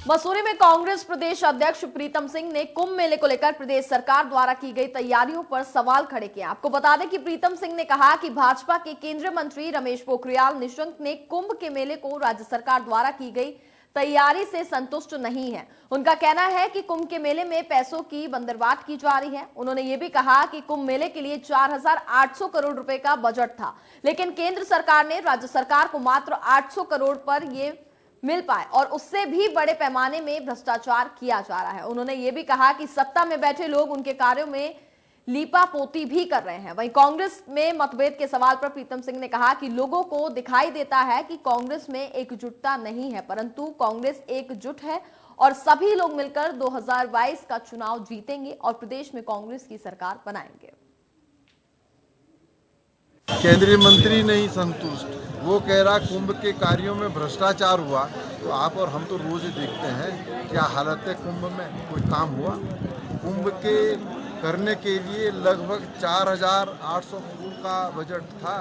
मसूरी में कांग्रेस प्रदेश अध्यक्ष प्रीतम सिंह ने कुंभ मेले को लेकर प्रदेश सरकार द्वारा की गई तैयारियों पर सवाल खड़े किए। आपको बता दें कि प्रीतम सिंह ने कहा कि भाजपा के केंद्रीय मंत्री रमेश पोखरियाल निशंक ने कुंभ के मेले को राज्य सरकार द्वारा की गई तैयारी से संतुष्ट नहीं है। उनका कहना है कि कुंभ के मेले में पैसों की बंदरबाट की जा रही है। उन्होंने ये भी कहा कि कुंभ मेले के लिए 4,800 करोड़ रुपए का बजट था, लेकिन केंद्र सरकार ने राज्य सरकार को मात्र 800 करोड़ पर ये मिल पाए और उससे भी बड़े पैमाने में भ्रष्टाचार किया जा रहा है। उन्होंने ये भी कहा कि सत्ता में बैठे लोग उनके कार्यों में लीपापोती भी कर रहे हैं। वहीं कांग्रेस में मतभेद के सवाल पर प्रीतम सिंह ने कहा कि लोगों को दिखाई देता है कि कांग्रेस में एकजुटता नहीं है, परंतु कांग्रेस एकजुट है और सभी लोग मिलकर 2022 का चुनाव जीतेंगे और प्रदेश में कांग्रेस की सरकार बनाएंगे। केंद्रीय मंत्री नहीं संतुष्ट, वो कह रहा कुंभ के कार्यों में भ्रष्टाचार हुआ। तो आप और हम तो रोज देखते हैं क्या हालत है कुंभ में, कोई काम हुआ? कुंभ के करने के लिए लगभग 4,800 करोड़ का बजट था,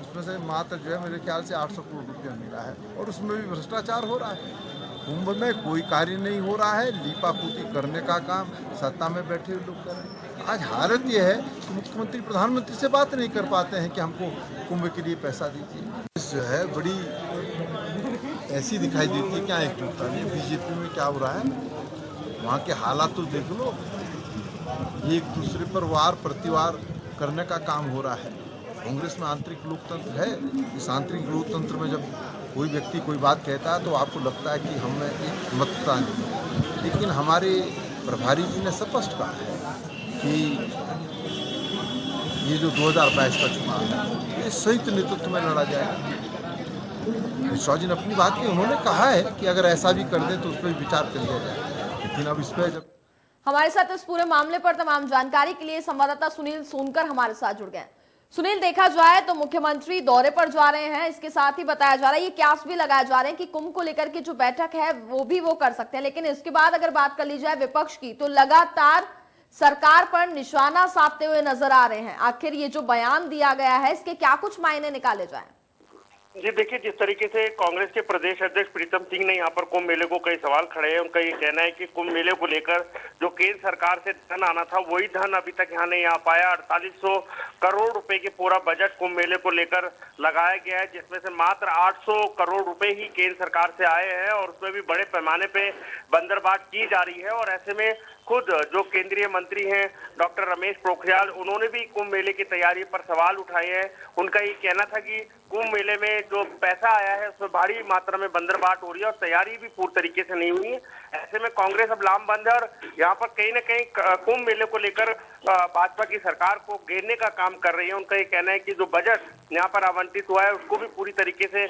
उसमें से मात्र जो है मेरे ख्याल से 800 करोड़ रुपया मिला है और उसमें भी भ्रष्टाचार हो रहा है। कुंभ में कोई कार्य नहीं हो रहा है, लीपापोती करने का काम सत्ता में बैठे हुए लोग कर रहे हैं। आज हालत यह है कि मुख्यमंत्री प्रधानमंत्री से बात नहीं कर पाते हैं कि हमको कुंभ के लिए पैसा दीजिए। जो है बड़ी ऐसी दिखाई देती है, क्या एकजुटता नहीं। बीजेपी में क्या हो रहा है, वहाँ के हालात तो देख लो, एक दूसरे पर वार प्रतिवार करने का काम हो रहा है। कांग्रेस में आंतरिक लोकतंत्र है। इस आंतरिक लोकतंत्र में जब कोई व्यक्ति कोई बात कहता है तो आपको लगता है कि हमें एक मतता नहीं, लेकिन हमारे प्रभारी जी ने स्पष्ट कहा है कि ये जो 2022 का चुनाव है ये संयुक्त नेतृत्व में लड़ा जाएगा। मिश्रा जी ने अपनी बात की, उन्होंने कहा है कि अगर ऐसा भी कर दें तो उस पर भी विचार कर लिया जाए, लेकिन अब इस पर जब हमारे साथ इस पूरे मामले पर तमाम जानकारी के लिए संवाददाता सुनील सोनकर हमारे साथ जुड़ गए। सुनील, देखा जाए तो मुख्यमंत्री दौरे पर जा रहे हैं, इसके साथ ही बताया जा रहा है, ये क्यास भी लगाए जा रहे हैं कि कुंभ को लेकर के जो बैठक है वो भी वो कर सकते हैं, लेकिन इसके बाद अगर बात कर ली जाए विपक्ष की तो लगातार सरकार पर निशाना साधते हुए नजर आ रहे हैं। आखिर ये जो बयान दिया गया है इसके क्या कुछ मायने निकाले जाएं? जी देखिए, जिस तरीके से कांग्रेस के प्रदेश अध्यक्ष प्रीतम सिंह ने यहाँ पर कुंभ मेले को कई सवाल खड़े हैं। उनका ये कहना है कि कुंभ मेले को लेकर जो केंद्र सरकार से धन आना था वही धन अभी तक यहाँ नहीं आ पाया। 4800 करोड़ रुपए के पूरा बजट कुंभ मेले को लेकर लगाया गया है, जिसमें से मात्र 800 करोड़ रुपए ही केंद्र सरकार से आए हैं और उसमें भी बड़े पैमाने पे बंदरबाट की जा रही है। और ऐसे में खुद जो केंद्रीय मंत्री हैं डॉक्टर रमेश पोखरियाल, उन्होंने भी कुंभ मेले की तैयारी पर सवाल उठाए हैं। उनका ये कहना था कि कुंभ मेले में जो पैसा आया है उसमें भारी मात्रा में बंदरबाट हो रही है और तैयारी भी पूरी तरीके से नहीं हुई है। ऐसे में कांग्रेस अब लामबंद है और यहाँ पर कहीं न कहीं कुंभ मेले को लेकर भाजपा की सरकार को घेरने का काम कर रही है। उनका ये कहना है कि जो बजट यहाँ पर आवंटित हुआ है उसको भी पूरी तरीके से